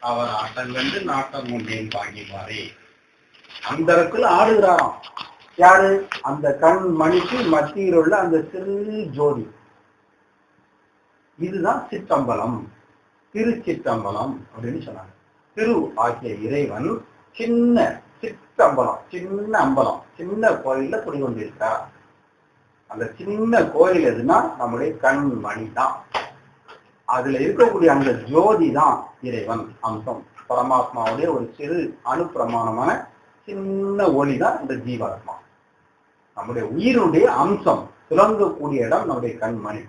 அவர் ஆட்டங்கண்டு நாட்டம் கொண்டேன் பாங்கிப்பாரே. அந்தரத்தில் ஆடுகிறாராம். யாரு? அந்த கண் மணிக்கு மத்தியில் உள்ள அந்த சிறு ஜோதி. இதுதான் சிற்றம்பலம், திருச்சிற்றம்பலம் அப்படின்னு சொன்னாங்க. திரு ஆகிய இறைவன் சின்ன சிற்றம்பலம், சின்ன அம்பலம், சின்ன கோயில்ல குடிகொண்டிருக்கிறார். அந்த சின்ன கோயில் எதுனா நம்முடைய கண் மணி தான். அதுல இருக்கக்கூடிய அந்த ஜோதி தான் இறைவன் அம்சம். பரமாத்மாவுடைய ஒரு சிறு அணுப்பிரமாணமான சின்ன ஒளி தான் இந்த ஜீவாத்மா. நம்முடைய உயிருடைய அம்சம் துலங்கக்கூடிய இடம் நம்முடைய கண்மணி.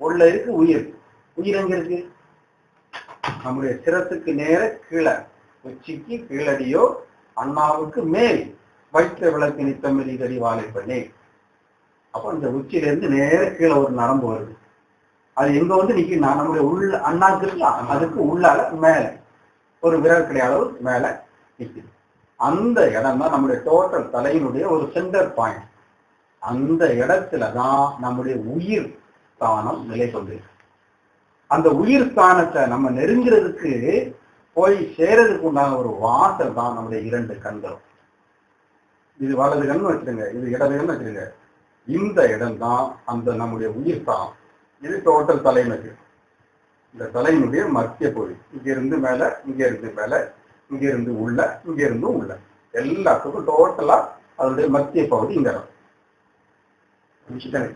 உள்ள இருக்கு உயிர். உயிர் எங்க இருக்கு? நம்முடைய சிரத்துக்கு நேர கீழே, உச்சிக்கு கீழடியோ அண்ணாவுக்கு மேல் வைத்த விளக்கு நித்தமிரி கடி வாழை பண்ணி. அப்போ இந்த உச்சியிலிருந்து நேர கீழே ஒரு நரம்பு வருது. அது எங்க வந்து நிற்கும்? நம்முடைய உள்ள அண்ணாக்கு இருக்கலாம், அதுக்கு உள்ளால மேல ஒரு விரல் கிடையாது மேல நிற்குது. அந்த இடம் தான் நம்முடைய டோட்டல் தலையினுடைய ஒரு சென்டர் பாயிண்ட். அந்த இடத்துலதான் நம்முடைய உயிர் ஸ்தானம் நிலை கொண்டிருக்கு. அந்த உயிர் ஸ்தானத்தை நம்ம நெருங்கிறதுக்கு போய் சேரதுக்கு உண்டான ஒரு வாசல் தான் நம்முடைய இரண்டு கண்களும். இது வலது கண் வச்சிருங்க, இது இடது கண் வச்சிருங்க. இந்த இடம் தான் அந்த நம்முடைய உயிர் ஸ்தானம். இது டோட்டல் தலைநகர். இந்த தலையினுடைய மத்திய பகுதி. இங்க இருந்து மேல, இங்க இருந்து மேல, இங்க இருந்து உள்ள, இங்க இருந்து உள்ள, எல்லாத்துக்கும் டோட்டலா அதனுடைய மத்திய பகுதி இங்க இடம்.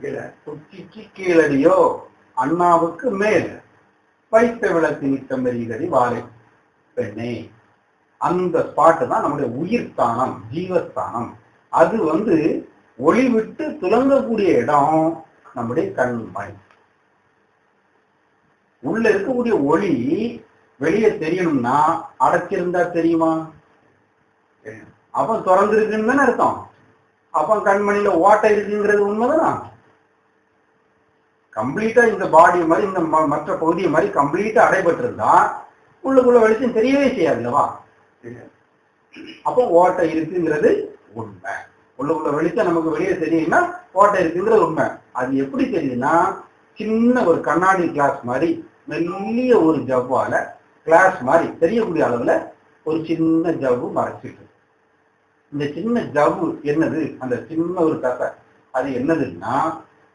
கீழே உச்சிக்கு கீழடியோ அண்ணாவுக்கு மேல் வைத்த விளக்கு நித்தமெரிகடி வாழை பெண்ணே. அந்த ஸ்பாட்டு தான் நம்முடைய உயிர் ஸ்தானம், ஜீவஸ்தானம். அது வந்து ஒளி விட்டு துலங்கக்கூடிய இடம் நம்முடைய கண்மணி. உள்ள இருக்கக்கூடிய ஒளி வெளியே தெரியணும்னா அடைச்சிருந்தா தெரியுமா? அப்ப திறந்து இருக்குன்னு தானே அர்த்தம். அப்ப கண்மணியில ஓட்டை இருக்குங்கிறது உண்மைதான். கம்ப்ளீட்டா இந்த பாடி மாதிரி, இந்த மற்ற பகுதியை மாதிரி கம்ப்ளீட்டா அடைபட்டிருந்தா உள்ளுக்குள்ள வெளிச்சம் தெரியவே செய்யாது இல்லவா? அப்போ ஓட்டை இருக்குங்கிறது உண்மை. உள்ளுக்குள்ள வெளிச்சம் நமக்கு வெளியே தெரியும்னா ஓட்டை இருக்குங்கிறது உண்மை. அது எப்படி தெரியுதுன்னா, சின்ன ஒரு கண்ணாடி கிளாஸ் மாதிரி மெல்லிய ஒரு ஜவ்வால கிளாஸ் மாதிரி தெரியக்கூடிய அளவுல ஒரு சின்ன ஜவ்வு மறைச்சிட்டு. இந்த சின்ன ஜவ்வு என்னது? அந்த சின்ன ஒரு தசை. அது என்னதுன்னா,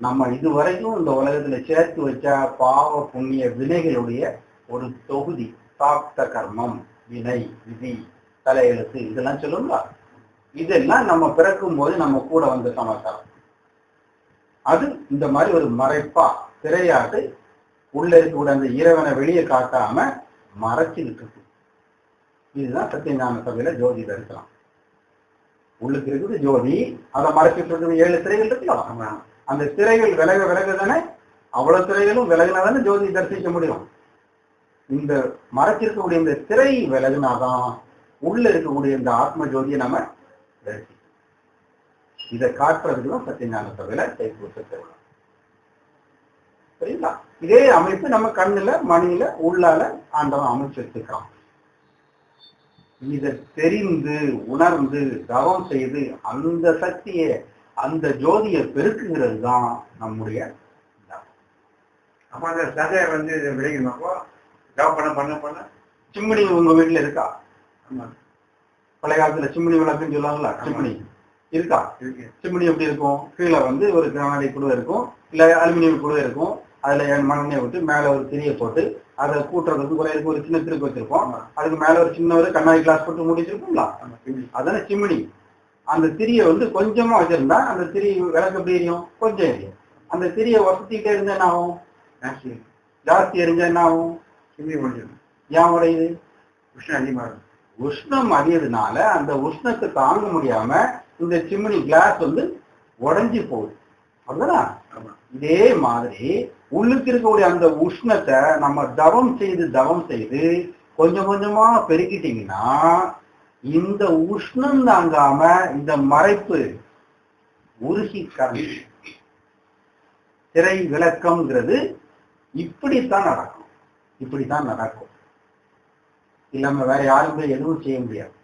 நம்ம இதுவரைக்கும் இந்த உலகத்துல சேர்த்து வச்ச பாவ புண்ணிய வினைகளுடைய ஒரு தொகுதி. சாப்த கர்மம், வினை, விதி, தலையெழுத்து, இதெல்லாம் சொல்லுங்களா? இதெல்லாம் நம்ம பிறக்கும் போது நம்ம கூட வந்த சமாச்சாரம். அது இந்த மாதிரி ஒரு மறைப்பா திரையாட்டு உள்ள இருக்கக்கூடிய அந்த இறைவனை வெளியே காட்டாம மறைச்சுக்கிட்டு இருக்கு. இதுதான் சத்தியஞான சபையில ஜோதி தரிசனம். உள்ளுக்கு இருக்குது ஜோதி, அதை மறைச்சிட்டு இருக்குது 7 திரைகள் இருக்கலாம். அந்த திரைகள் விலக விலக தானே, அவ்வளவு திரைகளும் விலகினா தானே ஜோதி தரிசிக்க முடியும். இந்த மறைச்சிருக்கக்கூடிய இந்த திரை விலகினாதான் உள்ள இருக்கக்கூடிய இந்த ஆத்ம ஜோதியை நம்ம தரிசிக்கணும். இதை காட்டுறதுக்கு தான் சத்தியஞான சபையில தைப்பூச. சரிங்களா? இதே அமைப்பு நம்ம கண்ணுல மணியில உள்ளால ஆண்டவன் அமைச்சு வச்சுக்கிறான். இதை தெரிந்து உணர்ந்து தவம் செய்து அந்த சக்தியை, அந்த ஜோதியை பெருக்குகிறது தான் நம்முடைய. அப்ப அந்த சதையை வந்து விளைக்கணும்ப்போ ஜாப் பண்ண பண்ண சிம்மினி உங்க வீட்டுல இருக்கா? பழைய காலத்துல சிம்மினி விளக்குன்னு சொல்லுவாங்களா? சிம்மினி இருக்கா? சிம்மினி எப்படி இருக்கும்? கீழே வந்து ஒரு கண்ணாடி கூட இருக்கும், இல்ல அலுமினியம் கூட இருக்கும். அதுல மண்ணெண்ணெய் விட்டு மேல ஒரு திரியை போட்டு அதை கூட்டுறதுக்கு குறையிறதுக்கு ஒரு சின்ன திருக்கு வச்சிருப்போம். அதுக்கு மேல ஒரு சின்ன ஒரு கண்ணாடி கிளாஸ் போட்டு முடிச்சிருக்கோங்களா? அதான சிம்மினி. அந்த திரியை வந்து கொஞ்சமா வச்சிருந்தா அந்த திரி விளக்கு எப்படி எரியும்? கொஞ்சம் எரியும். அந்த திரியை வசதிக்கிட்டே இருந்தா என்ன ஆகும்? ஜாஸ்தி எரிஞ்சா என்ன ஆகும்? ஏன் உடையுது? உஷ்ணம் அதிகமா இருக்கும். உஷ்ணம் அதிகதுனால அந்த உஷ்ணத்தை தாங்க முடியாம இந்த சிம்மினி கிளாஸ் வந்து உடைஞ்சி போகுது. அப்படிதானா? இதே மாதிரி உள்ளுக்கு இருக்கக்கூடிய அந்த உஷ்ணத்தை நம்ம தவம் செய்து கொஞ்சம் கொஞ்சமா பெருக்கிட்டீங்கன்னா இந்த உஷ்ணம் தாங்காம இந்த மறைப்பு உருகி கரண்டு திரை விளக்கம்ங்கிறது இப்படித்தான் நடக்கும். இல்லாம வேற யாருமே எதுவும் செய்ய முடியாது.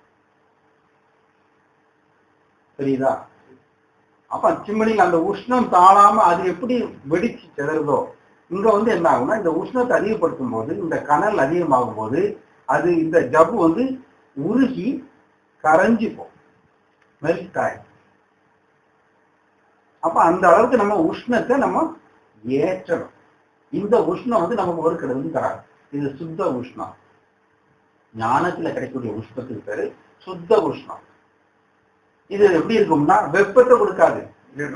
புரியுதா? அப்ப சிம்மினில் அந்த உஷ்ணம் தாழாம அது எப்படி வெடிச்சு செதறதோ, இங்க வந்து என்ன ஆகும்னா இந்த உஷ்ணத்தை அதிகப்படுத்தும் போது, இந்த கனல் அதிகமாகும் போது அது இந்த ஜவ்வு வந்து உருகி கரைஞ்சி போகும், மெல்ட் ஆகும். அப்ப அந்த அளவுக்கு நம்ம உஷ்ணத்தை நம்ம ஏற்றணும். இந்த உஷ்ணம் வந்து நமக்கு ஒரு கெடுதலும் தராது. இது சுத்த உஷ்ணம். ஞானத்துல கிடைக்கக்கூடிய உஷ்ணத்துக்கு பேரு சுத்த உஷ்ணம். இது எப்படி இருக்கும்னா வெப்பத்தை கொடுக்காது.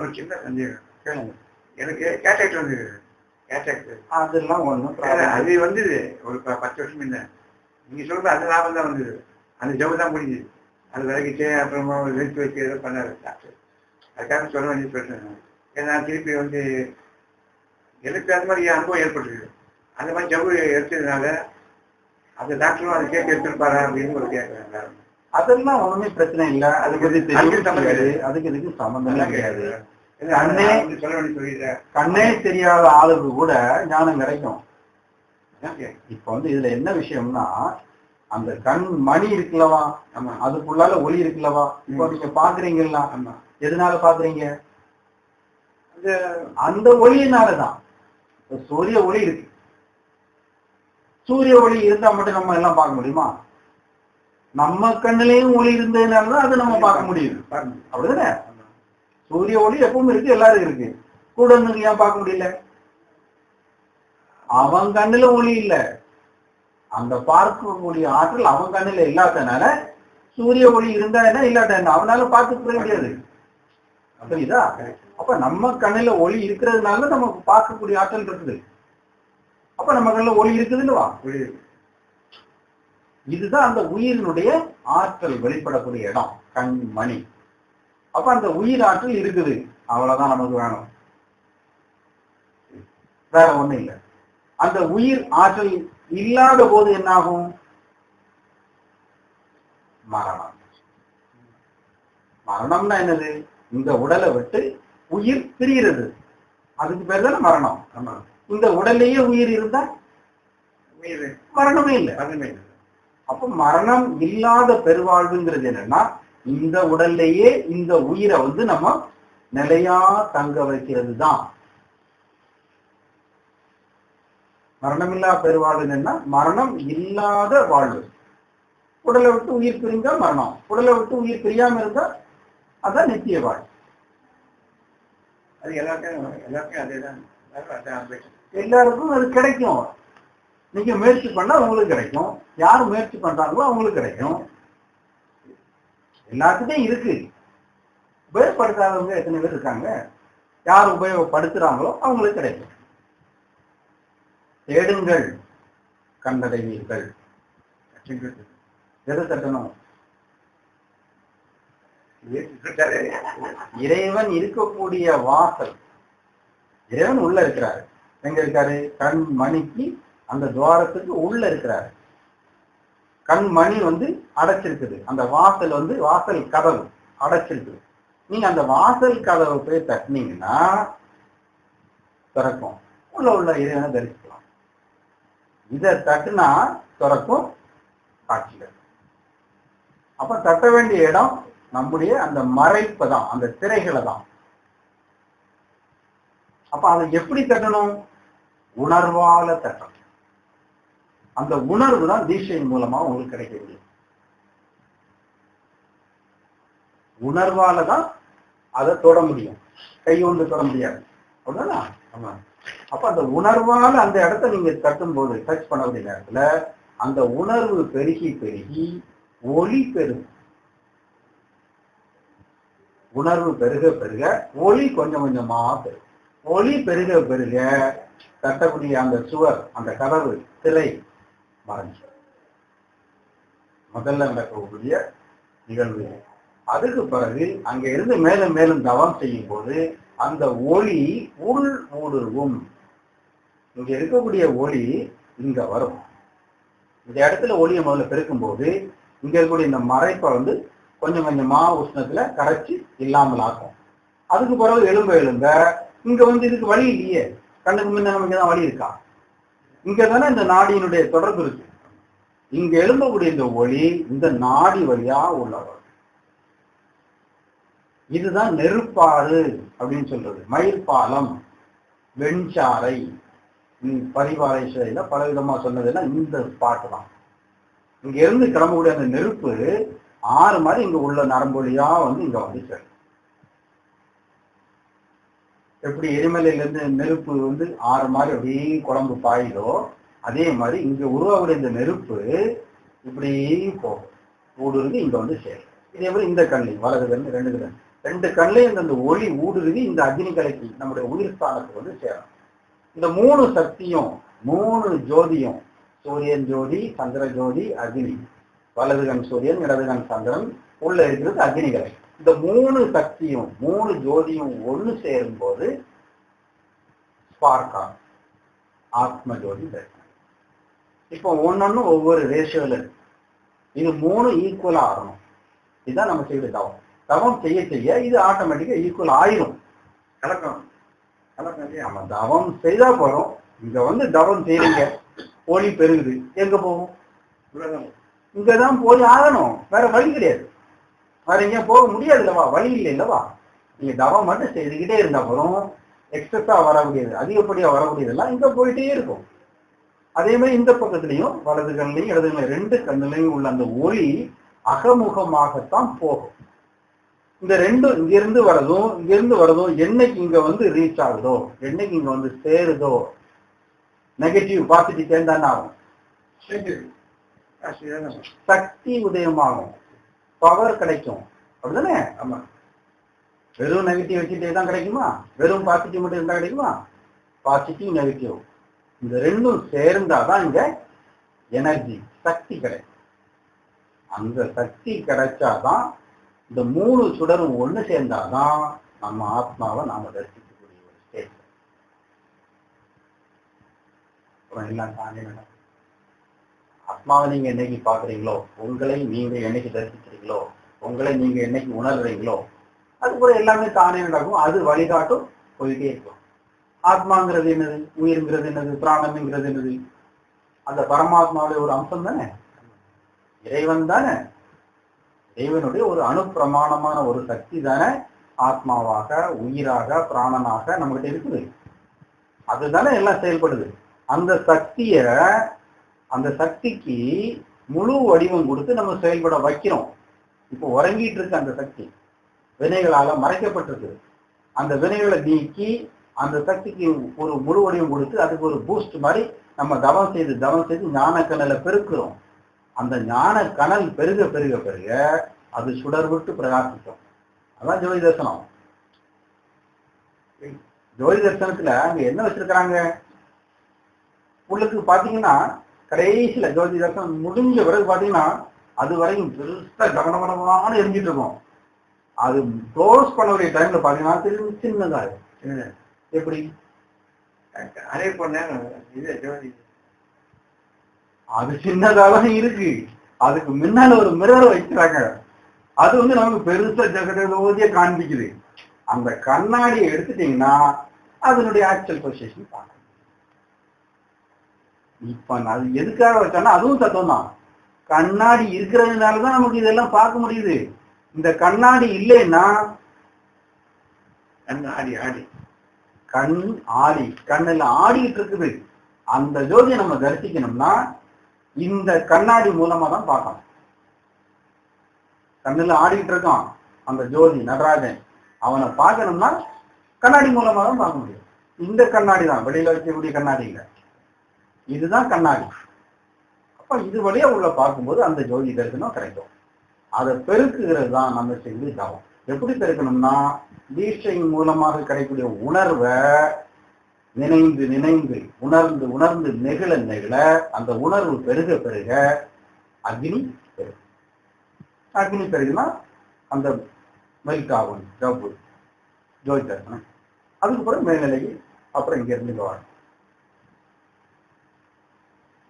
ஒரு சின்ன சந்தேகம், எனக்கு கேட்டாக்ட் வந்து கேட்டாக்ட் அதெல்லாம் ஒண்ணும் அது வந்து ஒரு 10 வருஷம் இல்லை. நீங்க சொல்றது அந்த லாபம் தான் வந்தது. அந்த ஜவு தான் முடிஞ்சுது. அது விலகிட்டு அப்புறமா வெளுத்து வச்சு ஏதோ பண்ணாரு டாக்டர். அதுக்காக சொல்ல வேண்டிய பிரச்சனை. ஏன்னா திருப்பி வந்து எனக்கு அந்த மாதிரி அனுபவம் ஏற்பட்டுருக்கு. அந்த மாதிரி ஜவு எடுத்ததுனால அந்த டாக்டரும் அதை கேட்டு எடுத்துருப்பாரா அப்படின்னு ஒரு கேட்கறாங்க. அதெல்லாம் ஒண்ணுமே பிரச்சனை இல்லை. அதுக்கு அதுக்கு இதுக்கு சம்பந்தமே கிடையாது. கண்ணே தெரியாத ஆளுக்கு கூட ஞானம் கிடைக்கும். இப்ப வந்து இதுல என்ன விஷயம்னா, அந்த கண் மணி இருக்குல்லவா, அதுக்குள்ளால ஒளி இருக்குல்லவா, இப்போ நீங்க பாக்குறீங்களா, எதனால பாக்குறீங்க? அந்த ஒளியினாலதான். சூரிய ஒளி இருக்கு. சூரிய ஒளி இருந்தா மட்டும் நம்ம எல்லாம் பார்க்க முடியுமா? நம்ம கண்ணிலையும் ஒளி இருந்ததுனாலதான் அதை நம்ம பார்க்க முடியுது. அப்படிதானே? சூரிய ஒளி எப்பவும் இருக்கு, எல்லாரும் இருக்கு. கூட ஏன் பார்க்க முடியல? அவன் கண்ணுல ஒளி இல்ல. அந்த பார்க்கக்கூடிய ஆற்றல் அவன் கண்ணுல இல்லாதனால சூரிய ஒளி இருந்தா என்ன இல்லாட்ட என்ன அவனால பார்க்க முடியாது. புரியுதா? அப்ப நம்ம கண்ணுல ஒளி இருக்கிறதுனால நமக்கு பார்க்கக்கூடிய ஆற்றல் இருக்குது. அப்ப நம்ம கண்ணுல ஒளி இருக்குது இல்லவா? இதுதான் அந்த உயிரினுடைய ஆற்றல் வெளிப்படக்கூடிய இடம், கண் மணி. அப்ப அந்த உயிர் ஆற்றல் இருக்குது, அவ்வளவுதான் நமக்கு வேணும், வேற ஒண்ணு இல்லை. அந்த உயிர் ஆற்றல் இல்லாத போது என்னாகும்? மரணம். மரணம்னா என்னது? இந்த உடலை விட்டு உயிர் பிரிகிறது, அதுக்கு பேர் தானே மரணம். இந்த உடல்லையே உயிர் இருந்தா மரணமே இல்லை. அப்ப மரணம் இல்லாத பெருவாழ்வுங்கிறது என்னன்னா, இந்த உடல்லையே இந்த உயிரை வந்து நம்ம நிலையா தங்க வைக்கிறது தான் மரணம் இல்லா பெருவாழ்வு. என்னன்னா மரணம் இல்லாத வாழ்வு. உடலை விட்டு உயிர் பிரிந்தா மரணம், உடலை விட்டு உயிர் பிரியாம இருந்தா அதான் நித்திய வாழ்வு. அது எல்லாருக்கும் அதேதான். எல்லாருக்கும் அது கிடைக்கும். நீங்க முயற்சி பண்ணா உங்களுக்கு கிடைக்கும். யார் முயற்சி பண்றாங்களோ அவங்களுக்கு கிடைக்கும். எல்லாத்துக்குமே இருக்கு. உபயோகப்படுத்தாதவங்க எத்தனை பேர் இருக்காங்க? யார் உபயோகப்படுத்துறாங்களோ அவங்களுக்கு கிடைக்கும். தேடுங்கள் கண்டடைவீர்கள். எது தட்டணும்? இறைவன் இருக்கக்கூடிய வாசல். இறைவன் உள்ள இருக்கிறாரு. எங்க இருக்காரு? கண் மணிக்கு அந்த துவாரத்துக்கு உள்ள இருக்கிறாரு. கண் மணி வந்து அடைச்சிருக்குது, அந்த வாசல் வந்து வாசல் கதவு அடைச்சிருக்குது. நீங்க அந்த வாசல் கதவை போய் தட்டினீங்கன்னா திறக்கும். உள்ள இறைவனை தரிசிக்கலாம். இதை தட்டுனா திறக்கும், காட்சிகள். அப்ப தட்ட வேண்டிய இடம் நம்முடைய அந்த மறைப்பை தான், அந்த திரைகளை தான். அப்ப அதை எப்படி தட்டணும்? உணர்வால தட்டணும். அந்த உணர்வு தான் தீட்சையின் மூலமா உங்களுக்கு கிடைக்க முடியும். உணர்வால தான் அதை தொட முடியும், கை கொண்டு தொட முடியாது. அவ்வளவுதான். அப்ப அந்த உணர்வால அந்த இடத்த நீங்க தட்டும் போது, டச் பண்ணக்கூடிய நேரத்துல அந்த உணர்வு பெருகி பெருகி ஒளி பெருகும். உணர்வு பெருக பெருக ஒளி கொஞ்சம் கொஞ்சமா பெருகும். ஒளி பெருக பெருக தட்டக்கூடிய அந்த சுவர், அந்த கதவு, திரை மறைஞ்சு முதல்ல நடக்கக்கூடிய நிகழ்வு. அதுக்கு பிறகு அங்க இருந்து மேலும் மேலும் தவம் செய்யும் போது அந்த ஒளி உள் ஊடுருவும். இங்க இருக்கக்கூடிய ஒளி இங்க வரும். இந்த இடத்துல ஒளியை முதல்ல பெருக்கும் போது இங்க இருக்கக்கூடிய இந்த மறைப்பை வந்து கொஞ்சம் கொஞ்சமா உஷ்ணத்துல கரைச்சி இல்லாமல் ஆக்கும். அதுக்கு பிறகு எலும்ப எலும்ப இங்க வந்து இதுக்கு வழி இல்லையே, கண்ணுக்கு முன்ன நமக்கு தான் வழி இருக்கா? இங்க தானே இந்த நாடியினுடைய தொடர்பு இருக்கு. இங்க எழும்பக்கூடிய இந்த ஒளி இந்த நாடி வழியா உள்ளவர். இதுதான் நெருப்பாறு அப்படின்னு சொல்றது. மயிர்பாலம், வெண்சாரை, பரிவாரை சிலையில பல விதமா சொன்னதுன்னா இந்த பாட்டு தான். இங்க இருந்து கிளம்பக்கூடிய அந்த நெருப்பு ஆறு மாதிரி இங்க உள்ள நரம்பொலியா வந்து இங்க வந்து சேரும். எப்படி எரிமலையில இருந்து நெருப்பு வந்து ஆறு மாதிரி அப்படியே குழம்பு பாயுதோ அதே மாதிரி இங்க உருவாகக்கூடிய இந்த நெருப்பு இப்படி போகும், ஊடுருவி இங்க வந்து சேரும். இதே மாதிரி இந்த கண்ணையும் வலது கண்ணு ரெண்டு கண்ணையும் அந்த ஒளி ஊடுருவி இந்த அக்னி கலைக்கு நம்முடைய உயிர் ஸ்தானத்துக்கு வந்து சேரும். இந்த மூணு சக்தியும் மூணு ஜோதியும் சூரியன் ஜோதி, சந்திர ஜோதி, அக்னி, வலது கண் சூரியன், இடது கண் சந்திரன், உள்ள இருக்கிறது அக்னி கலை. இந்த மூணு சக்தியும் மூணு ஜோதியும் ஒண்ணு சேரும் போது ஸ்பார்க்கா ஆத்ம ஜோதி தரிசனம். இப்போ ஒன்னொன்னு ஒவ்வொரு ரேஷியோல இருக்கு. இது மூணு ஈக்குவலா ஆகணும். இதுதான் நம்ம செய்யற தவம். தவம் செய்ய செய்ய இது ஆட்டோமேட்டிக்கா ஈக்குவல் ஆயிரும். கலக்கம் நம்ம தவம் செய்தா போறோம். இங்க வந்து தவம் செய்யறீங்க, ஒளி பெருகுது, எங்க போகும்? இங்கதான் போய் ஆகணும், வேற வழி கிடையாது. வேற எங்கேயும் போக முடியாது இல்லவா? வழி இல்லை இல்லவா? நீங்க தவம் மட்டும் செய்துக்கிட்டே இருந்தா போறோம். எக்ஸஸா வரக்கூடியது, அதிகப்படியா வரக்கூடியதெல்லாம் இங்க போயிட்டே இருக்கும். அதே மாதிரி இந்த பக்கத்துலயும் வலது கண்ணையும் இடது கண்ணையும் ரெண்டு கண்ணுலையும் உள்ள அந்த ஒளி அகமுகமாகத்தான் போகும். இந்த ரெண்டும் இங்கிருந்து வரதும் என்னைக்கு இங்க வந்து ரீச் ஆகுதோ, என்னைக்கு இங்க வந்து சேருதோ, நெகட்டிவ் பாசிட்டிவ் சேர்ந்தானே ஆகும், சக்தி உதயமாகும், பவர் கிடைக்கும். அப்படிதானே? ஆமா. வெறும் நெகட்டிவ் வச்சுட்டே தான் கிடைக்குமா? வெறும் பாசிட்டிவ் மட்டும் இருந்தா கிடைக்குமா? பாசிட்டிவ் நெகட்டிவ் இந்த ரெண்டும் சேர்ந்தாதான் இங்க எனர்ஜி சக்தி கிடைக்கும். அந்த சக்தி கிடைச்சாதான் இந்த மூணு சுடரும் ஒண்ணு சேர்ந்தாதான் நம்ம ஆத்மாவை நாம தரிசிக்கக்கூடிய ஒரு ஸ்டேட். எல்லாம் தானே மேடம். ஆத்மாவை நீங்க என்னைக்கு பாக்குறீங்களோ, உங்களை நீங்க என்னைக்கு தரிசிக்கிறீங்களோ, உங்களை நீங்க என்னைக்கு உணர்றீங்களோ, அது கூட எல்லாமே தானே நடக்கும். அது வழிகாட்டும், போயிட்டே இருக்கும். ஆத்மாங்கிறது என்னது? உயிர்ங்கிறது என்னது? பிராணம்ங்கிறது என்னது? அந்த பரமாத்மாவுடைய ஒரு அம்சம் தானே, இறைவன் தானே. இறைவனுடைய ஒரு அணுப்பிரமாணமான ஒரு சக்தி தானே ஆத்மாவாக, உயிராக, பிராணனாக நம்மகிட்ட இருக்குது. அதுதானே எல்லாம் செயல்படுது. அந்த சக்திக்கு முழு வடிவம் கொடுத்து நம்ம செயல்பட வைக்கிறோம். இப்போ உறங்கிட்டு இருக்கு அந்த சக்தி, வினைகளால மறைக்கப்பட்டிருக்கு. அந்த வினைகளை நீக்கி அந்த சக்திக்கு ஒரு முழு வடிவம் கொடுத்து அதுக்கு ஒரு பூஸ்ட் மாதிரி நம்ம தவம் செய்து ஞான கணலை பெருக்கிறோம். அந்த ஞான கணல் பெருக பெருக பெருக அது சுடர் விட்டு பிரகாசிக்கும். அதான் ஜோதி தரிசனம். ஜோதி தரிசனத்துல அங்க என்ன வச்சிருக்கிறாங்க? உங்களுக்கு பாத்தீங்கன்னா கடைசியில ஜோதி தரிசனம் முடிஞ்ச பிறகு பாத்தீங்கன்னா அது வரைக்கும் பெருசா கவனமான எரிஞ்சிட்டு இருக்கும். அது க்ளோஸ் பண்ணக்கூடிய டைம்ல பாத்தீங்கன்னா திரும்பி சின்னதா எப்படி அதே போன ஜோதி அது சின்னதாதான் இருக்கு. அதுக்கு முன்னால ஒரு மிரர் வைக்கிறாங்க. அது வந்து நமக்கு பெருசா ஜெகதோதிய காண்பிக்குது. அந்த கண்ணாடியை எடுத்துட்டீங்கன்னா அதனுடைய ஆக்சுவல் பொசிஷன் பார்க்கணும். இப்ப அது எதுக்காக வச்சோம்னா அதுவும் தத்துவம் தான். கண்ணாடி இருக்கிறதுனாலதான் நமக்கு இதெல்லாம் பார்க்க முடியுது. இந்த கண்ணாடி இல்லைன்னா கண் ஆடி கண்ணுல ஆடிட்டு இருக்குது. அந்த ஜோதியை நம்ம தரிசிக்கணும்னா இந்த கண்ணாடி மூலமா தான் பார்க்கணும். கண்ணுல ஆடிட்டு இருக்கான் அந்த ஜோதி நடராஜன், அவனை பார்க்கணும்னா கண்ணாடி மூலமா தான் பார்க்க முடியும். இந்த கண்ணாடி தான், வெளியில வைக்கக்கூடிய கண்ணாடி இல்லை, இதுதான் கண்ணாடி. அப்ப இது வழியா உள்ள பார்க்கும்போது அந்த ஜோதி தரிசனம் கிடைக்கும். அதை பெருக்குகிறது தான் நம்ம செய்து தவம். எப்படி பெருக்கணும்னா தீட்சையின் மூலமாக கிடைக்கக்கூடிய உணர்வை நினைந்து நினைந்து உணர்ந்து உணர்ந்து நெகிழ நெகிழ அந்த உணர்வு பெருக பெருக அக்னி பெருகும். அக்னி பெருகுனா அந்த மெல்டாகும் ஜவ்வு ஜோதி தரிசனம். அதுக்கப்புறம் மேல்நிலைக்கு அப்புறம் இங்க இருந்து வாழும்.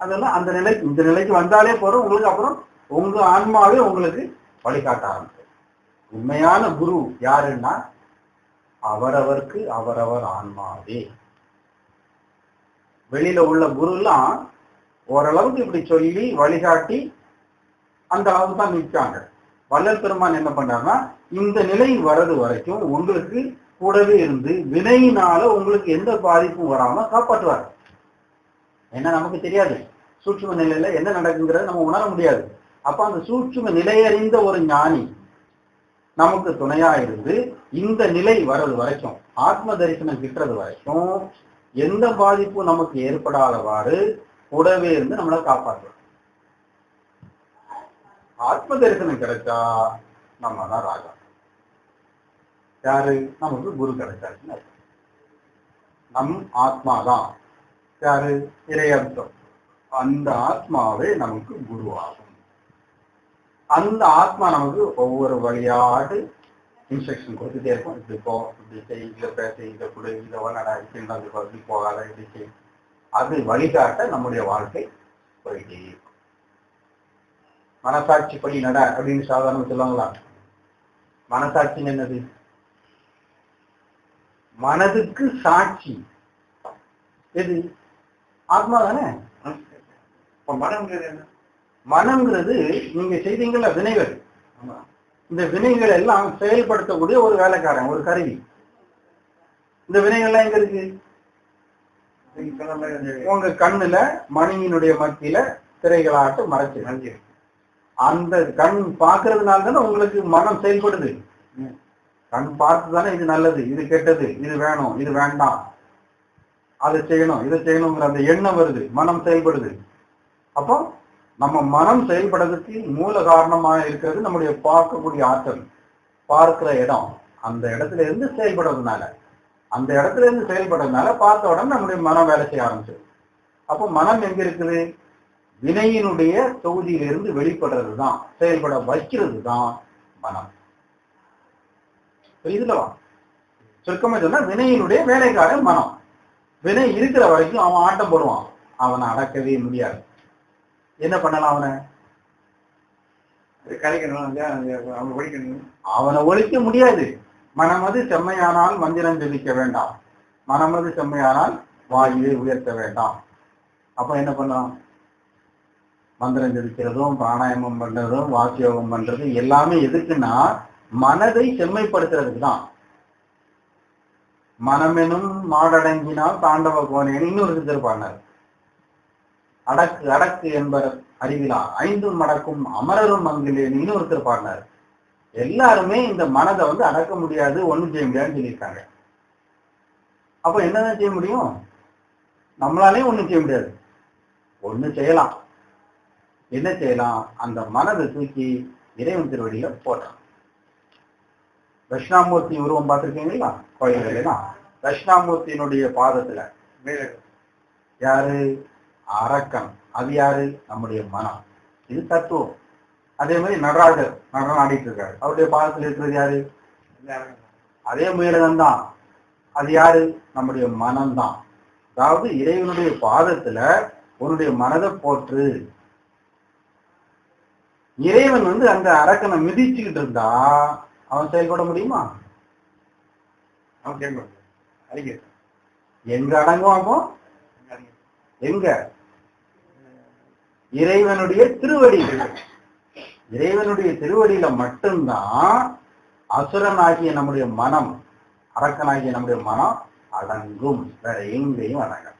அதெல்லாம் அந்த நிலைக்கு இந்த நிலைக்கு வந்தாலே போறோம். உங்களுக்கு அப்புறம் உங்க ஆன்மாவே உங்களுக்கு வழிகாட்ட ஆரம்பிச்சு. உண்மையான குரு யாருன்னா அவரவருக்கு அவரவர் ஆன்மாவே. வெளியில உள்ள குரு எல்லாம் ஓரளவுக்கு இப்படி சொல்லி வழிகாட்டி அந்த அளவுக்கு தான் நிற்காங்க. வள்ளல் பெருமான் என்ன பண்றாருன்னா இந்த நிலை வர்றது வரைக்கும் உங்களுக்கு கூடவே இருந்து வினையினால உங்களுக்கு எந்த பாதிப்பும் வராம காப்பாற்றுவார். ஏன்னா நமக்கு தெரியாது சூட்சும நிலையில என்ன நடக்குங்கிறத நம்ம உணர முடியாது. அப்ப அந்த சூட்சும நிலையறிந்த ஒரு ஞானி நமக்கு துணையா இருந்து இந்த நிலை வர்றது வரைக்கும், ஆத்ம தரிசனம் கிட்டுறது வரைக்கும் எந்த பாதிப்பும் நமக்கு ஏற்படாதவாறு கூடவே இருந்து நம்மளை காப்பாற்றுறோம். ஆத்ம தரிசனம் கிடைச்சா நம்ம தான் ராஜா. யாரு? நமக்கு குரு கிடைச்சாச்சுன்னு அர்த்தம். நம் ஆத்மாதான் யாரு? இறையம்சம். அந்த ஆத்மாவே நமக்கு குருவாகும். அந்த ஆத்மா நமக்கு ஒவ்வொரு வழியாட்டு இன்ஸ்ட்ரக்ஷன் கொடுத்துட்டே இருக்கும். இப்படி போ, இப்படி செய், இதை பேச, இதை கொடு, இதை வளடா, இப்படி போகாத, இப்படி செய். அது வழிகாட்ட நம்முடைய வாழ்க்கை போயிட்டே இருக்கும். மனசாட்சி படி நட அப்படின்னு சாதாரண சொல்லுவாங்களா? மனசாட்சின்னு என்னது? மனதுக்கு சாட்சி எது? ஆத்மா தானே. மனம்ங்கிறது என்ன? மனம்ங்கிறது நீங்க செய்தீங்கல்ல வினைகள், இந்த வினைகள் எல்லாம் செயல்படுத்தக்கூடிய ஒரு வேலைக்காரன், ஒரு கருவி. இந்த வினைகள்லாம் எங்க இருக்கு? உங்க கண்ணுல மணியினுடைய மத்தியில திரைகளாட்டு மறைச்சு, அந்த கண் பார்க்கறதுனால தானே உங்களுக்கு மனம் செயல்படுது. கண் பார்த்து தானே இது நல்லது, இது கெட்டது, இது வேணும், இது வேண்டாம், அதை செய்யணும், இதை செய்யணுங்கிற அந்த எண்ணம் வருது, மனம் செயல்படுது. அப்போ நம்ம மனம் செயல்படுறதுக்கு மூல காரணமாக இருக்கிறது நம்முடைய பார்க்கக்கூடிய ஆற்றல், பார்க்கிற இடம். அந்த இடத்துல இருந்து செயல்படுறதுனால, அந்த இடத்துல இருந்து செயல்படுறதுனால பார்த்த உடனே நம்முடைய மனம் வேலை செய்ய ஆரம்பிச்சது. அப்போ மனம் எங்க இருக்குது? வினையினுடைய தொகுதியிலிருந்து வெளிப்படுறது தான், செயல்பட வைக்கிறது தான் மனம். இதுலவா சுருக்கமா சொன்னா வினையினுடைய வேலைக்காரன் மனம். வினை இருக்கிற வரைக்கும் அவன் ஆட்டம் போடுவான், அவனை அடக்கவே முடியாது. என்ன பண்ணலாம்? அவனை அவனை ஒழிக்க முடியாது. மனமது செம்மையானால் மந்திரம் ஜெபிக்க வேண்டாம், மனமது செம்மையானால் வாயுவை உயர்த்த வேண்டாம். அப்ப என்ன பண்ணலாம்? மந்திரம் ஜெபிக்கிறதும் பிராணாயாமம் பண்றதும் வாசியோகம் பண்றது எல்லாமே எதுக்குன்னா மனதை செம்மைப்படுத்துறதுக்கு தான். மனமெனும் மாடடங்கினால் தாண்டவ கோனேன்னு இன்னொரு சித்தர் பாடினார். அடக்கு அடக்கு என்பர் அறிவிலா ஐந்தும் மடக்கும் அமரரும் அங்கிலேன்னு இன்னொருத்தர் பாடினார். எல்லாருமே இந்த மனதை அடக்க முடியாது, ஒண்ணும் செய்ய முடியாதுன்னு சொல்லியிருக்காங்க. அப்ப என்னதான் செய்ய முடியும்? நம்மளாலே ஒண்ணும் செய்ய முடியாது. ஒண்ணு செய்யலாம். என்ன செய்யலாம்? அந்த மனதை தூக்கி இறைவன் திருவடியில போட்டான். தட்சிணாமூர்த்தி உருவம் பார்த்திருக்கீங்களா கோயில்களா? தட்சிணாமூர்த்தியினுடைய பாதத்துல யாரு? அரக்கன். அது யாரு? நம்முடைய மனம். இது தத்துவம். அதே மாதிரி நடராஜர் நடனம் ஆடிட்டு இருக்காரு, அவருடைய பாதத்தில் இருக்கிறது யாரு? அதே முயலகன் தான். அது யாரு? நம்முடைய மனம்தான். அதாவது இறைவனுடைய பாதத்துல உன்னுடைய மனதை போற்று. இறைவன் அந்த அரக்கனை மிதிச்சுக்கிட்டு இருந்தா அவன் செயல்பட முடியுமா? அவன் எங்க அடங்குவாங்க? எங்க? இறைவனுடைய திருவடி. இறைவனுடைய திருவடியில மட்டும்தான் அசுரனாகிய நம்முடைய மனம், அரக்கனாகிய நம்முடைய மனம் அடங்கும். வேற எங்கேயும் அடங்கும்.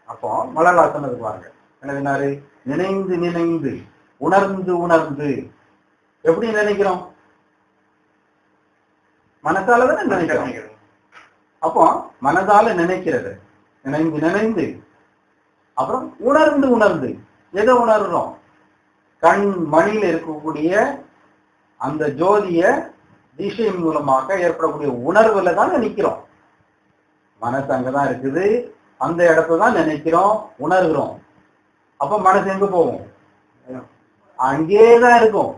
அப்போ மலர்வாசனத்துக்கு பாருங்க என்ன சொன்னாரு? நினைந்து நினைந்து உணர்ந்து உணர்ந்து. எப்படி நினைக்கிறோம்? மனசால தானே நினைக்கிறோம். அப்போ மனதால நினைக்கிறது, நினைந்து நினைந்து, அப்புறம் உணர்ந்து உணர்ந்து. எதை உணர்றோம்? கண் மணியில இருக்கக்கூடிய அந்த ஜோதிய திசையின் மூலமாக ஏற்படக்கூடிய உணர்வுல தான் நினைக்கிறோம். மனசு அங்கதான் இருக்குது, அந்த இடத்தான் நினைக்கிறோம், உணர்கிறோம். அப்ப மனசு எங்க போகும்? அங்கேதான் இருக்கும்,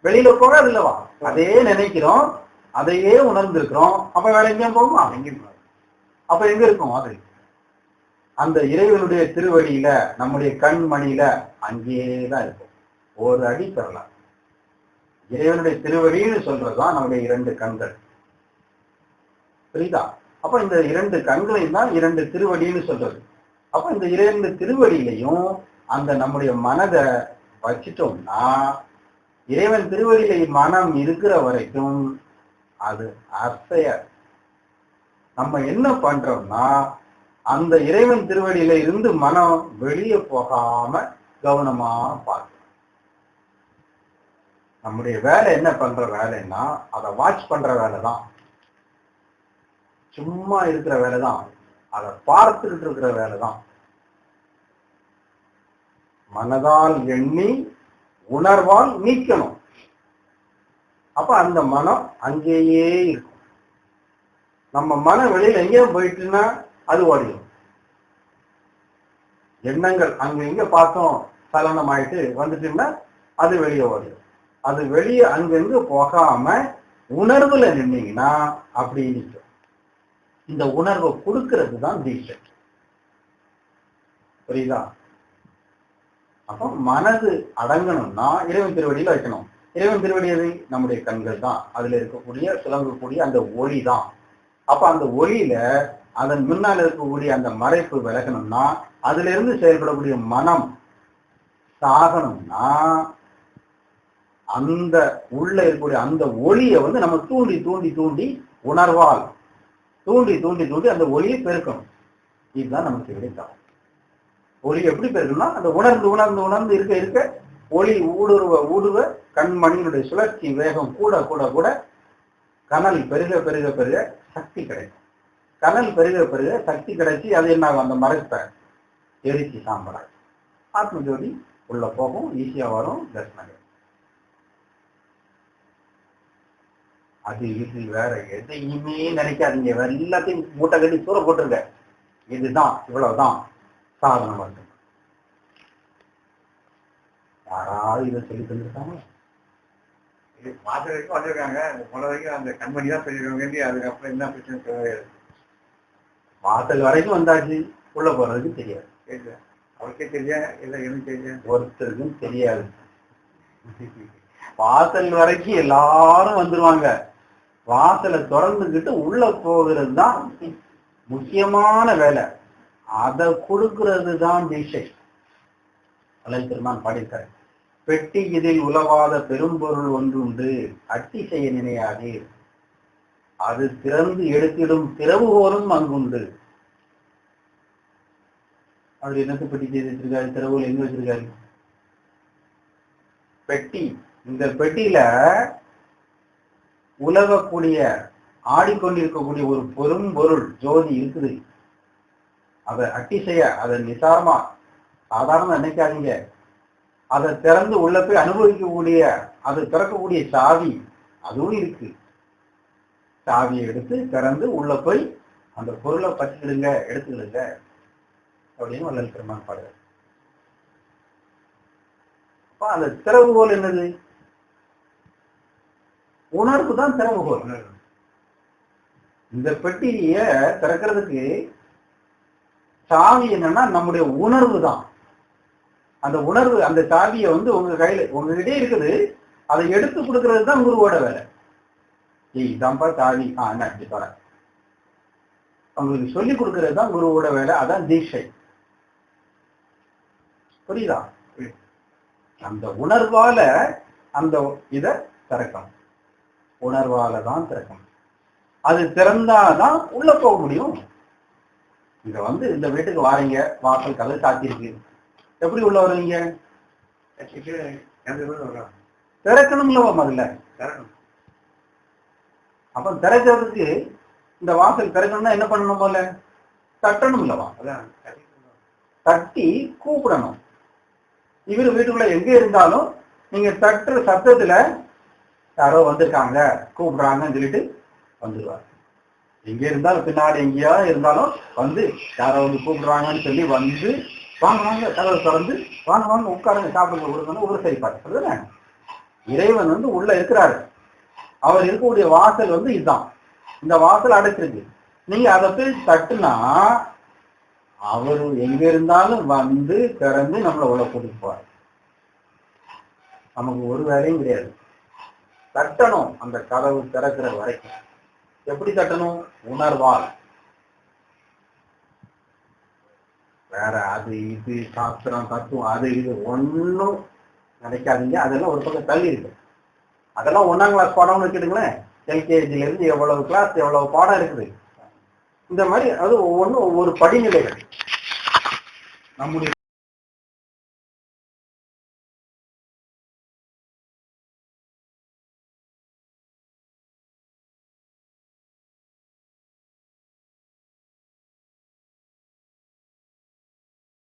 வெளியில போகாது இல்லவா? அதே நினைக்கிறோம், அதையே உணர்ந்திருக்கிறோம். அப்ப வேற எங்கேயும் போகுமா? அப்ப எங்க இருக்கும் அது? அந்த இறைவனுடைய திருவடியில, நம்முடைய கண் மணியில அங்கேதான் இருக்கும். ஒரு அடி பெறலாம். இறைவனுடைய திருவடின்னு சொல்றதுதான் நம்முடைய இரண்டு கண்கள். புரியுதா? அப்ப இந்த இரண்டு கண்களையும் தான் இரண்டு திருவடின்னு சொல்றது. அப்ப இந்த இரண்டு திருவடியிலையும் அந்த நம்முடைய மனதை வச்சிட்டோம்னா, இறைவன் திருவடியில மனம் இருக்கிற வரைக்கும் அது அசைய. நம்ம என்ன பண்றோம்னா அந்த இறைவன் திருவடியில இருந்து மனம் வெளியே போகாம கவனமா பார்க்கணும். நம்முடைய வேலை என்ன பண்ற வேலைன்னா அதை வாட்ச் பண்ற வேலை தான், சும்மா இருக்கிற வேலை தான், அதை பார்த்துக்கிட்டு இருக்கிற வேலை தான். மனதால் எண்ணி உணர்வால் நீக்கணும். அப்ப அந்த மனம் அங்கேயே இருக்கும். நம்ம மனம் வெளியில எங்கேயும் போயிட்டுன்னா அது ஓடிடும். எண்ணங்கள் அங்க எங்க பார்த்தோம் சலனம் ஆயிட்டு வந்துட்டுன்னா அது வெளியே ஓடிடும். அது வெளியே அங்கங்க போகாம உணர்வுல நின்னீங்கன்னா அப்படி நிற்கும். இந்த உணர்வை கொடுக்கிறது தான் தீட்சை. புரியுதா? அப்போ மனது அடங்கணும்னா இறைவன் திருவடியில வைக்கணும். இறைவன் திருவடி எது? நம்முடைய கண்கள் தான். அதுல இருக்கக்கூடிய சுலங்கக்கூடிய அந்த ஒளி தான். அப்ப அந்த ஒளியில அதன் முன்னால் இருக்கக்கூடிய அந்த மறைப்பு விலகணும்னா அதுல இருந்து செயல்படக்கூடிய மனம் சாகணும்னா அந்த உள்ள இருக்கக்கூடிய அந்த ஒளியை வந்து நம்ம தூண்டி தூண்டி தூண்டி உணர்வால் தூண்டி தூண்டி தூண்டி அந்த ஒளியை பெருக்கணும். இதுதான் நமக்கு கிடைக்கும். ஒளி எப்படி பெருக்கணும்னா அந்த உணர்ந்து உணர்ந்து உணர்ந்து இருக்க இருக்க ஒளி ஊடுருவ ஊடுருவ கண்மணியினுடைய சுழற்சி வேகம் கூட கூட கூட கனல் பெருக பெருக பெருக சக்தி கிடைக்கும். கனல் பெருக பெருக சக்தி கிடைச்சி அது என்ன ஆகும்? அந்த மறைப்பை எரிச்சி சாம்பலாகும். ஆத்ம ஜோதி உள்ள போகும், ஈஸியா வரும், தர்சனம். அது இது வேற எதையுமே நினைக்காதீங்க. எல்லாத்தையும் மூட்டை கட்டி தூர போட்டுருங்க. இதுதான், இவ்வளவுதான் சாதனம் மட்டும். யாராவது இதை சொல்லி தந்துருக்காங்க? இது மாசம் வரைக்கும் வந்திருக்காங்க. போன வரைக்கும் அந்த கம்பெனி தான் சொல்லிருக்காங்க. அதுக்கப்புறம் என்ன பிரச்சனை கிடையாது. வாசல் வரைக்கும் வந்தாச்சு, உள்ள போறதுக்கு தெரியாது. அவருக்கே தெரியா இல்லை எனக்கு தெரியா? ஒருத்தருக்கும் தெரியாது. வாசல் வரைக்கும் எல்லாரும் வந்துருவாங்க. வாசலை திறந்துக்கிட்டு உள்ள போகிறது தான் முக்கியமான வேலை. அதை கொடுக்கிறது தான் தீட்சை. பெருமான் பாடியிருக்காரு, பெட்டி இதில் உலவாத பெரும்பொருள் ஒன்றுண்டு, அட்டி செய்ய நினையாது, அது திறந்து எடுத்திடும் திறவுகோலும் அங்குண்டு. அவர் என்னத்தை பெட்டி செய்து வச்சிருக்காரு? திறவுகள் எங்க வச்சிருக்காரு? பெட்டி. இந்த பெட்டியில உலகக்கூடிய ஆடிக்கொண்டிருக்கக்கூடிய ஒரு பெரும் பொருள் ஜோதி இருக்குது. அதை அட்டி செய்ய, அதை நிசாரமா சாதாரண நினைக்காதீங்க. அதை திறந்து உள்ள போய் அனுபவிக்கக்கூடிய, அதை திறக்கக்கூடிய சாவி அதுவும் இருக்கு. சாவியை எடுத்து திறந்து உள்ள போய் அந்த பொருளை பற்றிடுங்க, எடுத்துக்கிடுங்க அப்படின்னு வள்ளல் பெருமான் பாடுறார். அப்ப அந்த திறவுகோல் என்னது? உணர்வு தான் திறவுகோல். இந்த பெட்டிய திறக்கிறதுக்கு சாவி என்னன்னா நம்முடைய உணர்வு தான். அந்த உணர்வு, அந்த சாவியை வந்து உங்க கையில உங்ககிட்டே இருக்குது. அதை எடுத்து கொடுக்கறது தான் குருவோட வேலை. இதான்பா சாவி, என்ன இப்படி தர உங்களுக்கு சொல்லி கொடுக்கறது தான் குருவோட வேலை. அதான் தீட்சை. புரியுதா? அந்த உணர்வால அந்த இதை திறக்கணும். உணர்வால தான் திறக்கணும். அது திறந்தாதான் உள்ள போக முடியும். இங்க வந்து இந்த வீட்டுக்கு வாரீங்க, வாசல் கதவு சாத்திருக்கு, எப்படி உள்ள வருவீங்க? திறக்கணும்லவா? முதல்ல திறக்கணும். அப்ப திறக்கிறதுக்கு இந்த வாசல் திறக்கணும்னா என்ன பண்ணணும்? போல தட்டணும் இல்லவா? தட்டி கூப்பிடணும். இவரு வீட்டுக்குள்ள எங்க இருந்தாலும் நீங்க தட்டுற சத்தத்துல யாரோ வந்திருக்காங்க கூப்பிடுறாங்கன்னு சொல்லிட்டு வந்துடுவார். எங்க இருந்தாலும் பின்னாடி எங்கேயா இருந்தாலும் வந்து யாரோ வந்து கூப்பிடுறாங்கன்னு சொல்லி வந்து வாங்க வாங்க கதவை திறந்து வாங்க வாங்க உட்காருங்க சாப்பிடுங்க கொடுக்கணும் ஒரு சரி பார்த்து. இறைவன் வந்து உள்ள இருக்கிறாரு. அவர் இருக்கக்கூடிய வாசல் வந்து இதுதான். இந்த வாசல் அடைச்சிருக்கு. நீங்க அதை போய் தட்டுனா அவரு எங்க இருந்தாலும் வந்து திறந்து நம்மளை உள்ள கூட்டிட்டு போவார். நமக்கு ஒரு வேலையும் கிடையாது. தட்டணும் அந்த கதவு திறக்கிற வரைக்கும். எப்படி தட்டணும்? உணர்வால். வேற அது இது சாஸ்திரம் தத்துவம் அது இது ஒன்னும் நினைக்காதீங்க. அதெல்லாம் ஒரு பக்கம் தள்ளி இருக்கு. அதெல்லாம் 1ஆம் கிளாஸ் பாடம்னு வச்சுடுங்களேன். எல்கேஜில இருந்து எவ்வளவு கிளாஸ் எவ்வளவு பாடம் இருக்குது. இந்த மாதிரி அது ஒவ்வொன்றும் ஒவ்வொரு படிநிலைகள் நம்முடைய